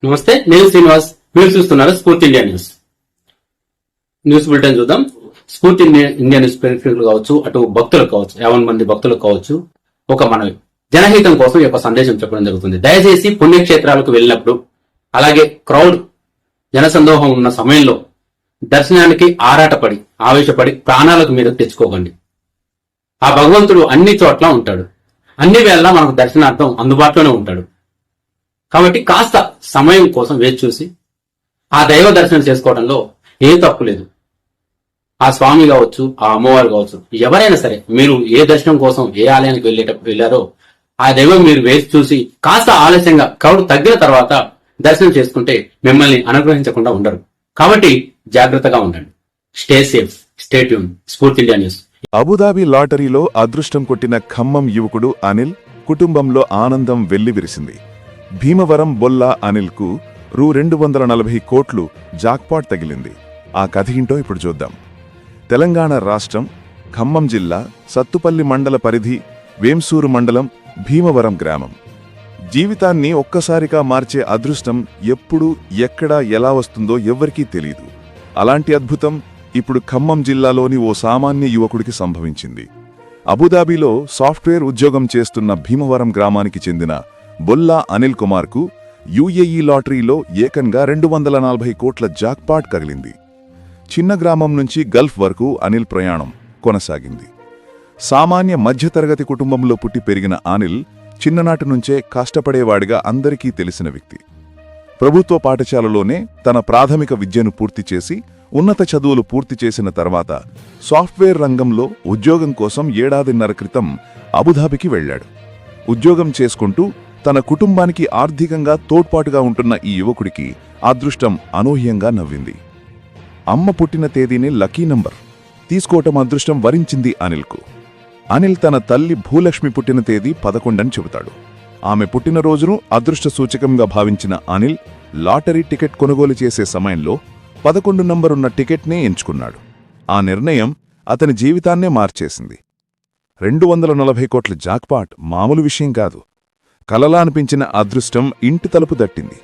నమస్తే, నేను శ్రీనివాస్. మీరు చూస్తున్నారు స్ఫూర్తి ఇండియా న్యూస్. న్యూస్ బులెటిన్ చూద్దాం. స్ఫూర్తి ఇండియా న్యూస్ ప్రేక్షకులు కావచ్చు, అటు భక్తులకు కావచ్చు, 50 మంది భక్తులకు కావచ్చు, ఒక మనవి జనహితం కోసం ఈ యొక్క సందేశం చెప్పడం జరుగుతుంది. దయచేసి పుణ్యక్షేత్రాలకు వెళ్ళినప్పుడు, అలాగే క్రౌడ్ జనసందోహం ఉన్న సమయంలో దర్శనానికి ఆరాటపడి ఆవేశపడి ప్రాణాలకు మీద తెచ్చుకోకండి. ఆ భగవంతుడు అన్ని చోట్ల ఉంటాడు, అన్ని వేళలా మనకు దర్శనార్థం అందుబాటులోనే ఉంటాడు. కాబట్టి కాస్త సమయం కోసం వేచి చూసి ఆ దైవ దర్శనం చేసుకోవడంలో ఏం తప్పు లేదు. ఆ స్వామి కావచ్చు, ఆ అమ్మవారు కావచ్చు, ఎవరైనా సరే మీరు ఏ దర్శనం కోసం ఏ ఆలయానికి వెళ్ళారో ఆ దైవం మీరు వేచి చూసి కాస్త ఆలస్యంగా క్రౌడ్ తగ్గిన తర్వాత దర్శనం చేసుకుంటే మిమ్మల్ని అనుగ్రహించకుండా ఉండరు. కాబట్టి జాగ్రత్తగా ఉండండి. Stay safe, stay tune. స్ఫూర్తి ఇండియా న్యూస్. అబుదాబి లాటరీలో అదృష్టం కొట్టిన ఖమ్మం యువకుడు అనిల్ కుటుంబంలో ఆనందం వెల్లివిరిసింది. భీమవరం బొల్లా అనిల్కు రూ. 240 కోట్లు జాక్పాట్ తగిలింది. ఆ కథ ఏంటో ఇప్పుడు చూద్దాం. తెలంగాణ రాష్ట్రం ఖమ్మం జిల్లా సత్తుపల్లి మండల పరిధి వేంసూరు మండలం భీమవరం గ్రామం. జీవితాన్ని ఒక్కసారిగా మార్చే అదృష్టం ఎప్పుడు ఎక్కడ ఎలా వస్తుందో ఎవ్వరికీ తెలీదు. అలాంటి అద్భుతం ఇప్పుడు ఖమ్మం జిల్లాలోని ఓ సామాన్య యువకుడికి సంభవించింది. అబుదాబిలో సాఫ్ట్వేర్ ఉద్యోగం చేస్తున్న భీమవరం గ్రామానికి చెందిన బొల్లా అనిల్ కుమార్కు యుఏఈ లాటరీలో ఏకంగా 240 కోట్ల జాక్పాట్ కగిలింది. చిన్న గ్రామం నుంచి గల్ఫ్ వరకు అనిల్ ప్రయాణం కొనసాగింది. సామాన్య మధ్యతరగతి కుటుంబంలో పుట్టి పెరిగిన అనిల్ చిన్ననాటి నుంచే కష్టపడేవాడిగా అందరికీ తెలిసిన వ్యక్తి. ప్రభుత్వ పాఠశాలలోనే తన ప్రాథమిక విద్యను పూర్తి చేసి ఉన్నత చదువులు పూర్తి చేసిన తర్వాత సాఫ్ట్వేర్ రంగంలో ఉద్యోగం కోసం 1.5 ఏళ్ల క్రితం అబుదాబికి వెళ్లాడు. ఉద్యోగం చేసుకుంటూ తన కుటుంబానికి ఆర్థికంగా తోడ్పాటుగా ఉంటున్న ఈ యువకుడికి అదృష్టం అనూహ్యంగా నవ్వింది. అమ్మ పుట్టిన తేదీని లక్కీ నంబర్ తీసుకోవటం అదృష్టం వరించింది అనిల్కు. అనిల్ తన తల్లి భూలక్ష్మి పుట్టిన తేదీ 11 అని చెబుతాడు. ఆమె పుట్టినరోజును అదృష్ట సూచకంగా భావించిన అనిల్ లాటరీ టికెట్ కొనుగోలు చేసే సమయంలో 11 నంబరున్న టికెట్నే ఎంచుకున్నాడు. ఆ నిర్ణయం అతని జీవితాన్నే మార్చేసింది. 240 కోట్ల జాక్పాట్ మామూలు విషయం కాదు. కలలా అనిపించిన అదృష్టం ఇంటి తలుపు తట్టింది.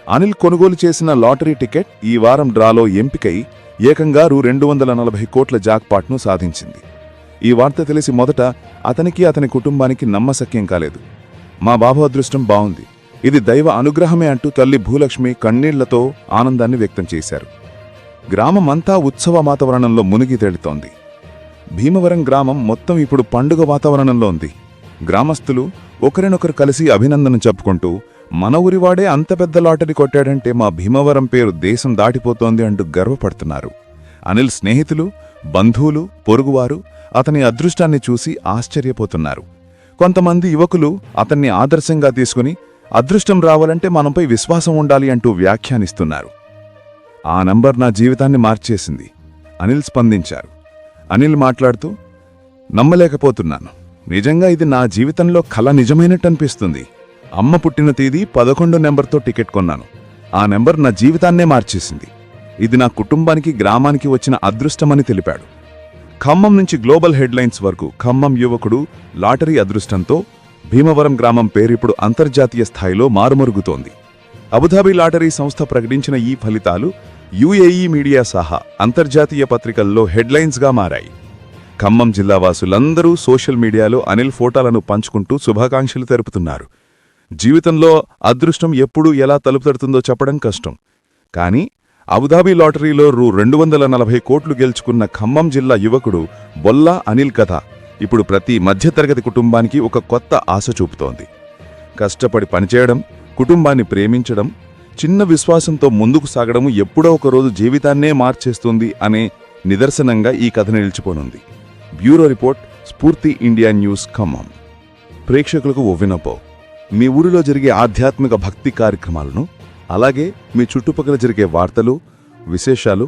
అనిల్ కొనుగోలు చేసిన లాటరీ టికెట్ ఈ వారం డ్రాలో ఎంపికై ఏకంగా రూ. 240 కోట్ల జాక్పాట్ను సాధించింది. ఈ వార్త తెలిసి మొదట అతనికి అతని కుటుంబానికి నమ్మశక్యం కాలేదు. మా బాబు అదృష్టం బావుంది, ఇది దైవ అనుగ్రహమే అంటూ తల్లి భూలక్ష్మి కన్నీళ్లతో ఆనందాన్ని వ్యక్తం చేశారు. గ్రామమంతా ఉత్సవ వాతావరణంలో మునిగి తేలుతోంది. భీమవరం గ్రామం మొత్తం ఇప్పుడు పండుగ వాతావరణంలో ఉంది. గ్రామస్తులు ఒకరినొకరు కలిసి అభినందన చెప్పుకుంటూ మన ఊరివాడే అంత పెద్ద లాటరీ కొట్టాడంటే మా భీమవరం పేరు దేశం దాటిపోతోంది అంటూ గర్వపడుతున్నారు. అనిల్ స్నేహితులు, బంధువులు, పొరుగువారు అతని అదృష్టాన్ని చూసి ఆశ్చర్యపోతున్నారు. కొంతమంది యువకులు అతన్ని ఆదర్శంగా తీసుకుని అదృష్టం రావాలంటే మనపై విశ్వాసం ఉండాలి అంటూ వ్యాఖ్యానిస్తున్నారు. ఆ నంబర్ నా జీవితాన్ని మార్చేసింది, అనిల్ స్పందించారు. అనిల్ మాట్లాడుతూ, నమ్మలేకపోతున్నాను, నిజంగా ఇది నా జీవితంలో కల నిజమైనట్టనిపిస్తుంది. అమ్మ పుట్టిన తేదీ 11 నెంబర్తో టికెట్ కొన్నాను. ఆ నెంబర్ నా జీవితాన్నే మార్చేసింది. ఇది నా కుటుంబానికి, గ్రామానికి వచ్చిన అదృష్టమని తెలిపాడు. ఖమ్మం నుంచి గ్లోబల్ హెడ్లైన్స్ వరకు ఖమ్మం యువకుడు లాటరీ అదృష్టంతో భీమవరం గ్రామం పేరిప్పుడు అంతర్జాతీయ స్థాయిలో మారుమరుగుతోంది. అబుదాబి లాటరీ సంస్థ ప్రకటించిన ఈ ఫలితాలు యుఏఈ మీడియా సహా అంతర్జాతీయ పత్రికల్లో హెడ్లైన్స్గా మారాయి. ఖమ్మం జిల్లావాసులందరూ సోషల్ మీడియాలో అనిల్ ఫోటోలను పంచుకుంటూ శుభాకాంక్షలు తెలుపుతున్నారు. జీవితంలో అదృష్టం ఎప్పుడు ఎలా తలుపు తడుతుందో చెప్పడం కష్టం. కానీ అబుదాబి లాటరీలో రూ. 240 కోట్లు గెలుచుకున్న ఖమ్మం జిల్లా యువకుడు బొల్లా అనిల్ కథ ఇప్పుడు ప్రతి మధ్యతరగతి కుటుంబానికి ఒక కొత్త ఆశ చూపుతోంది. కష్టపడి పనిచేయడం, కుటుంబాన్ని ప్రేమించడం, చిన్న విశ్వాసంతో ముందుకు సాగడం ఎప్పుడో ఒకరోజు జీవితాన్నే మార్చేస్తుంది అనే నిదర్శనంగా ఈ కథ నిలిచిపోనుంది. బ్యూరో రిపోర్ట్, స్ఫూర్తి ఇండియా న్యూస్, ఖమ్మం. ప్రేక్షకులకు ఓ విన్నపం. మీ ఊరిలో జరిగే ఆధ్యాత్మిక భక్తి కార్యక్రమాలను, అలాగే మీ చుట్టుపక్కల జరిగే వార్తలు, విశేషాలు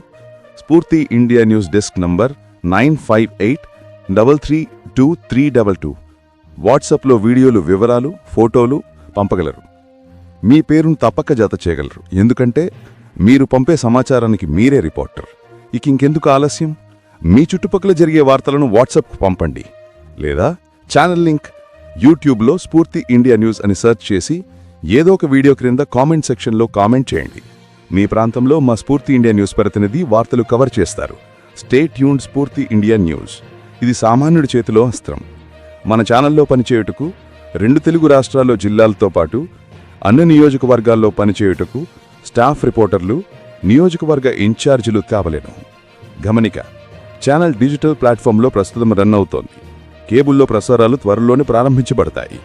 స్ఫూర్తి ఇండియా న్యూస్ డెస్క్ నంబర్ 9583322322 వాట్సాప్లో వీడియోలు, వివరాలు, ఫోటోలు పంపగలరు. మీ పేరును తప్పక జత చేయగలరు. ఎందుకంటే మీరు పంపే సమాచారానికి మీరే రిపోర్టర్. ఇంకెందుకు ఆలస్యం? మీ చుట్టుపక్కల జరిగే వార్తలను వాట్సాప్కు పంపండి. లేదా ఛానల్ లింక్ యూట్యూబ్లో స్ఫూర్తి ఇండియా న్యూస్ అని సెర్చ్ చేసి ఏదో ఒక వీడియో క్రింద కామెంట్ సెక్షన్లో కామెంట్ చేయండి. మీ ప్రాంతంలో మా స్ఫూర్తి ఇండియా న్యూస్ ప్రతినిధి వార్తలు కవర్ చేస్తారు. స్టే ట్యూన్డ్ స్ఫూర్తి ఇండియా న్యూస్. ఇది సామాన్యుడి చేతిలో అస్త్రం. మన ఛానల్లో పనిచేయుటకు 2 తెలుగు రాష్ట్రాల్లో జిల్లాలతో పాటు అన్ని నియోజకవర్గాల్లో పనిచేయుటకు స్టాఫ్ రిపోర్టర్లు, నియోజకవర్గ ఇన్ఛార్జీలు కావలేను. గమనిక: ఛానల్ డిజిటల్ ప్లాట్ఫామ్లో ప్రస్తుతం రన్ అవుతోంది. కేబుల్లో ప్రసారాలు త్వరలోనే ప్రారంభించబడతాయి.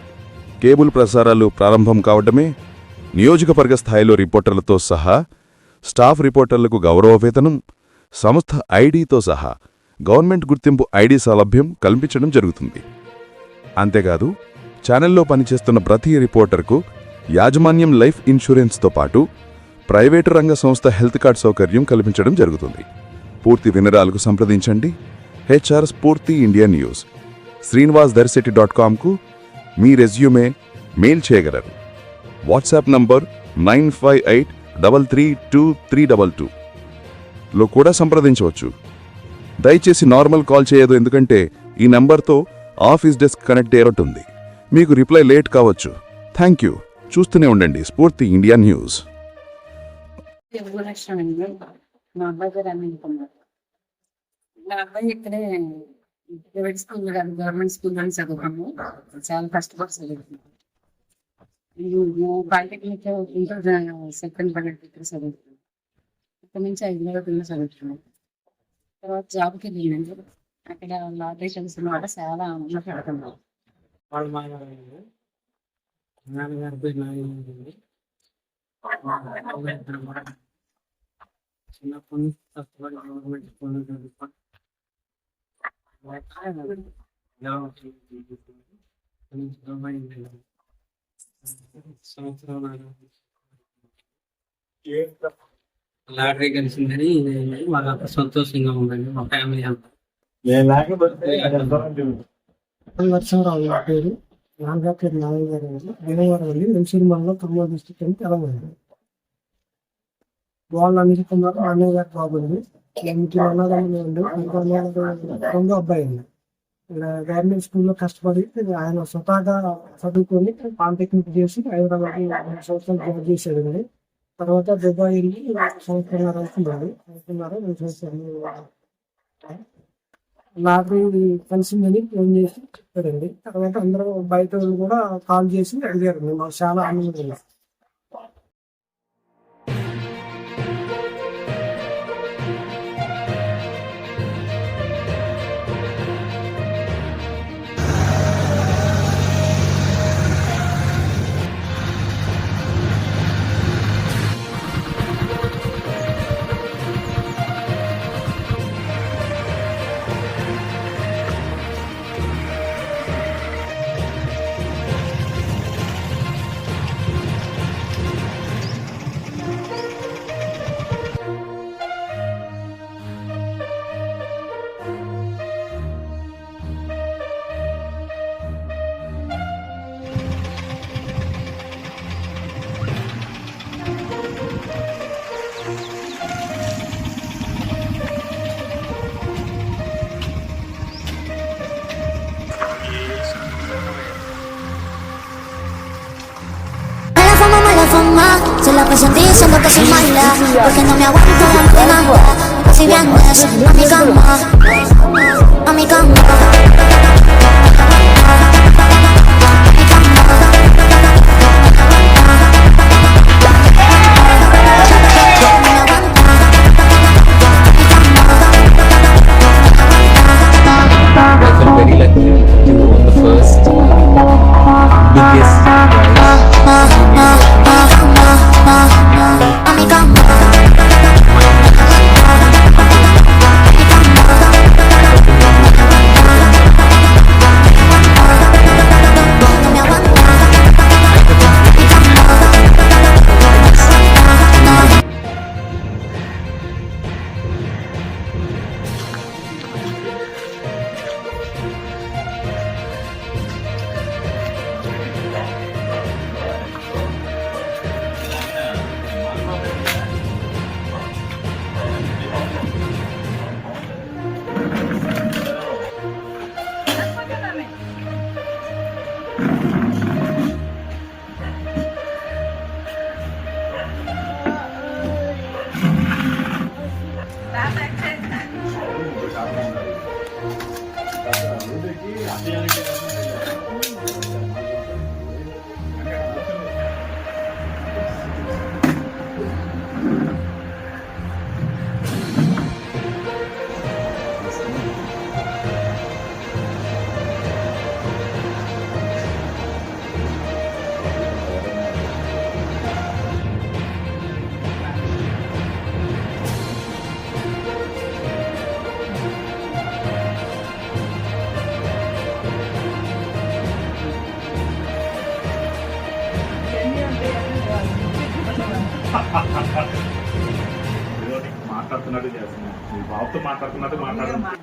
కేబుల్ ప్రసారాలు ప్రారంభం కావడమే నియోజకవర్గ స్థాయిలో రిపోర్టర్లతో సహా స్టాఫ్ రిపోర్టర్లకు గౌరవ వేతనం, సంస్థ ఐడీతో సహా గవర్నమెంట్ గుర్తింపు ఐడీ సౌలభ్యం కల్పించడం జరుగుతుంది. అంతేకాదు, ఛానల్లో పనిచేస్తున్న ప్రతి రిపోర్టర్కు యాజమాన్యం లైఫ్ ఇన్సూరెన్స్తో పాటు ప్రైవేటు రంగ సంస్థ హెల్త్ కార్డ్ సౌకర్యం కల్పించడం జరుగుతుంది. పూర్తి వివరాలకు సంప్రదించండి HR స్ఫూర్తి ఇండియా న్యూస్, srinivasdarcity.com కు మీ రెజ్యూమే మెయిల్ చేయగలరు. వాట్సాప్ నంబర్ 9583323222 లో కూడా సంప్రదించవచ్చు. దయచేసి నార్మల్ కాల్ చేయదు, ఎందుకంటే ఈ నంబర్తో ఆఫీస్ డెస్క్ కనెక్ట్ అయ్యేటుంది. మీకు రిప్లై లేట్ కావచ్చు. Thank you. చూస్తూనే ఉండండి స్ఫూర్తి ఇండియా న్యూస్. మా అబ్బాయి గారు అనుకున్నారు. మా అబ్బాయి ఇక్కడే ప్రైవేట్ స్కూల్ కాదు, గవర్నమెంట్ స్కూల్లోనే చదువుకున్నాము. చాలా కష్టపడి చదువుకున్నాము. పాలిటెక్నిక్ ఇంటర్ సెకండ్ బడ్జెట్ ఇక్కడ చదువుతున్నాం. ఇక్కడ నుంచి 5 పిల్లలు చదువుతున్నాం. తర్వాత జాబ్కి వెళ్ళిందండి. అక్కడ లాటరీ తెలిసిన వాళ్ళు చాలా ఉన్నపెడుతున్నాం. వాళ్ళ నాన్నగారు చిన్నప్పటి నుంచి కష్టపడి గవర్నమెంట్ స్కూల్ చదువుకోండి. సంవత్సరం లాటరీ కలిసిందని వాళ్ళంతా సంతోషంగా ఉందండి. మా ఫ్యామిలీ అంతా. నరసింహరావు నా పేరు. నాన్నగారి పేరు నాన్నగారు. వినయవారం వెళ్ళి వెంచూరుమల్లో తొమ్మిది డిస్ట్రిక్ట్ అని తెలంగాణ. వాళ్ళు అనుకున్నారు అన్నయ్య గారు బాగుంది. ముగ్గురు అన్నదమ్ములు ఉండి రెండో అబ్బాయి ఉంది. ఇక్కడ గవర్నమెంట్ స్కూల్లో కష్టపడి ఆయన స్వతహాగా చదువుకొని పాలిటెక్నిక్ చేసి హైదరాబాద్ 2 సంవత్సరాలు జాబ్ చేశాడండి. తర్వాత దుబాయ్ వెళ్ళి 1 సంవత్సరం అనుకున్నారు. 2 సంవత్సరాలు లాటరీ కలిసిందని ఫోన్ చేసి చెప్పాడండి. తర్వాత అందరూ బయట వాళ్ళు కూడా కాల్ చేసి అడిగారు. మాకు చాలా ఆనందంగా ఉంది. Se la pasan diciendo que soy mala, porque no me aguanto de nada. Si vienes a mi cama, a mi cama. I felt very lucky to own the first biggest prize. A mi cama. మాట్లాడుతున్నట్టు చేస్తున్నాను, మీ బాబుతో మాట్లాడుతున్నట్టు మాట్లాడుతున్నాను.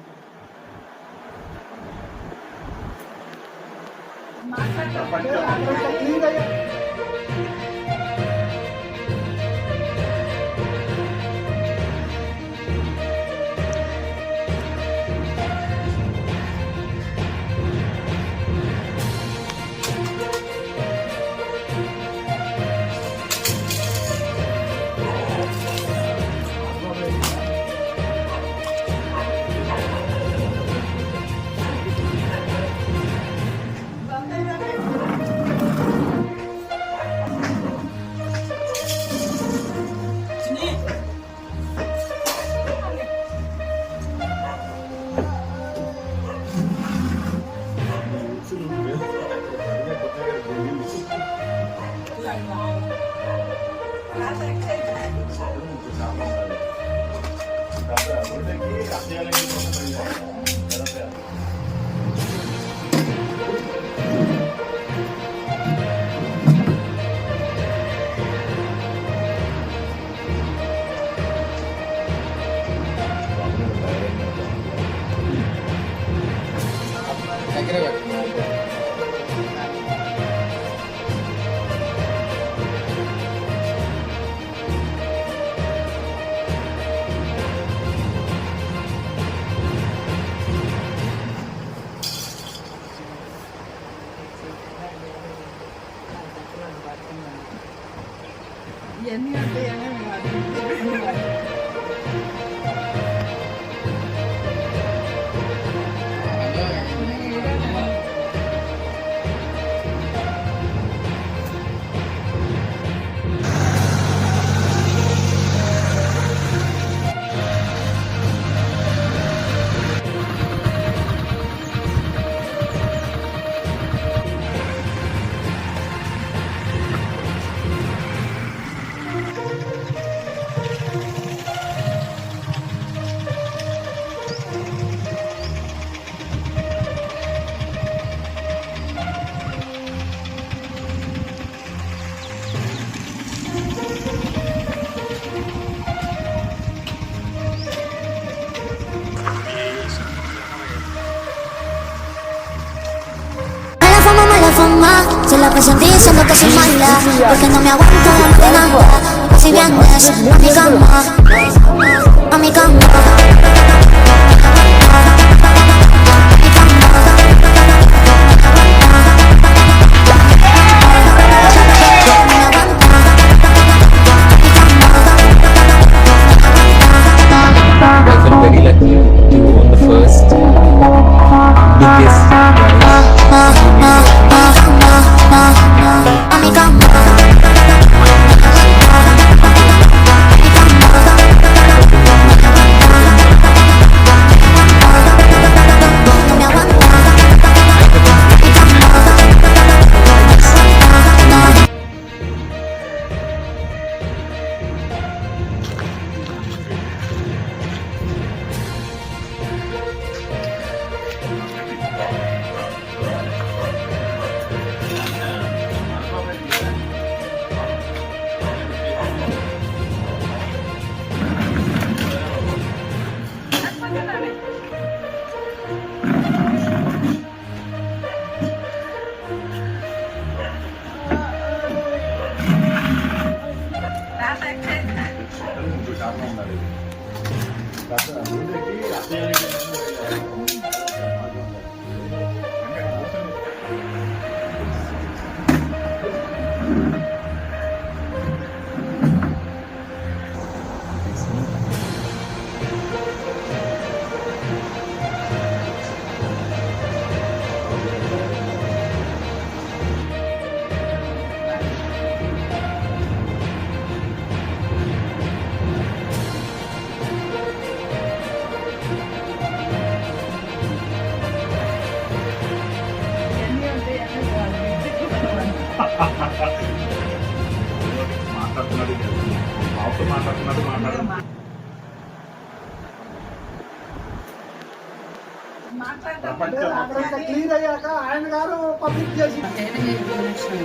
Se la pasan diciendo que soy mala, porque no me aguanto de nada. Si vienes a mi cama, a mi cama. I felt very lucky to own the first biggest prize. A mi cama. మాట్లాడుతున్నట్టు చేస్తున్నాను, మీ బాబుతో మాట్లాడుతున్నట్టు మాట్లాడుతున్నాను. Clear అయ్యాక ఆయన గారు public చేసి తేడా చేసి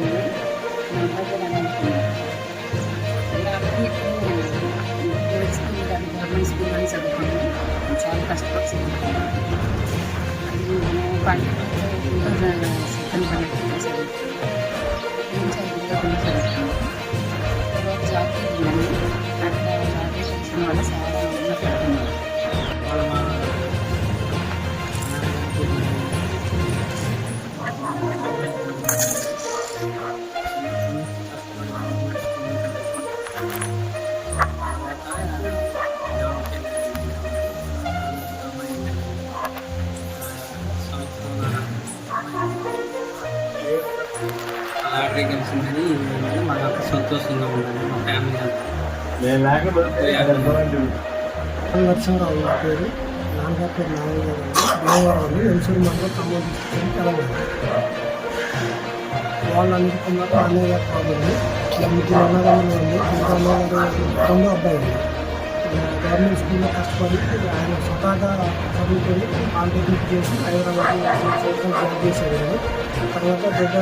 సంతోషంగా ఉందండి మా ఫ్యామిలీ అంతా. నరసింహరావు నా పేరు, నాన్నగారి పేరు నారాయణ గారు, దేవరావు ఎన్సూరు మండలం ఖమ్మం డిస్ట్రిక్ట్ తెలంగాణ. వాళ్ళు అనుకున్నారు అన్నయ్య గారు కాబట్టి ముగ్గురు అన్నదమ్ములు ఉంది. ముగ్గురు అన్నయ్య గారు రెండో అబ్బాయి ఉంది. గవర్నమెంట్ స్కూల్లో కష్టపడి ఆయన స్వతహాగా చదువుకొని పాలిటెక్నిక్ చేసి హైదరాబాద్ జాబ్ చేసేవారు. తర్వాత పెద్ద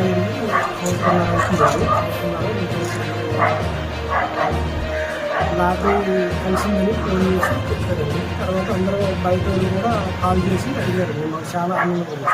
నాకు కలిసిందని ఫోన్ చేసి చెప్పారండి. తర్వాత అందరూ బయట వాళ్ళు కూడా కాల్ చేసి అడిగారు. మాకు చాలా ఆనందంగా ఉంది.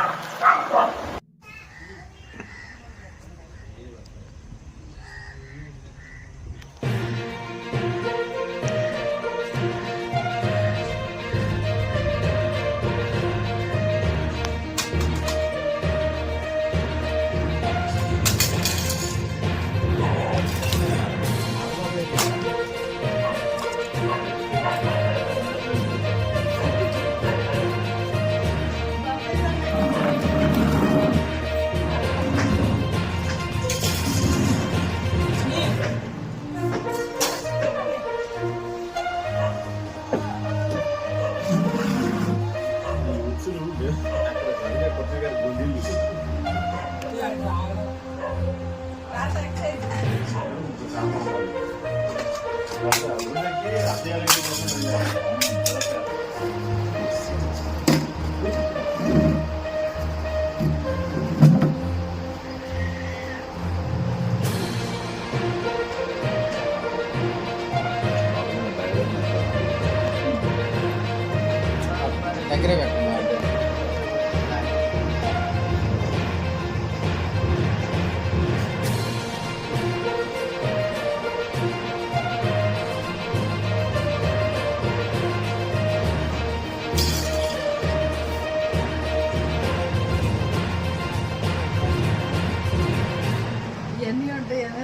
ఎన్ని ఉంటాయని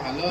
హలో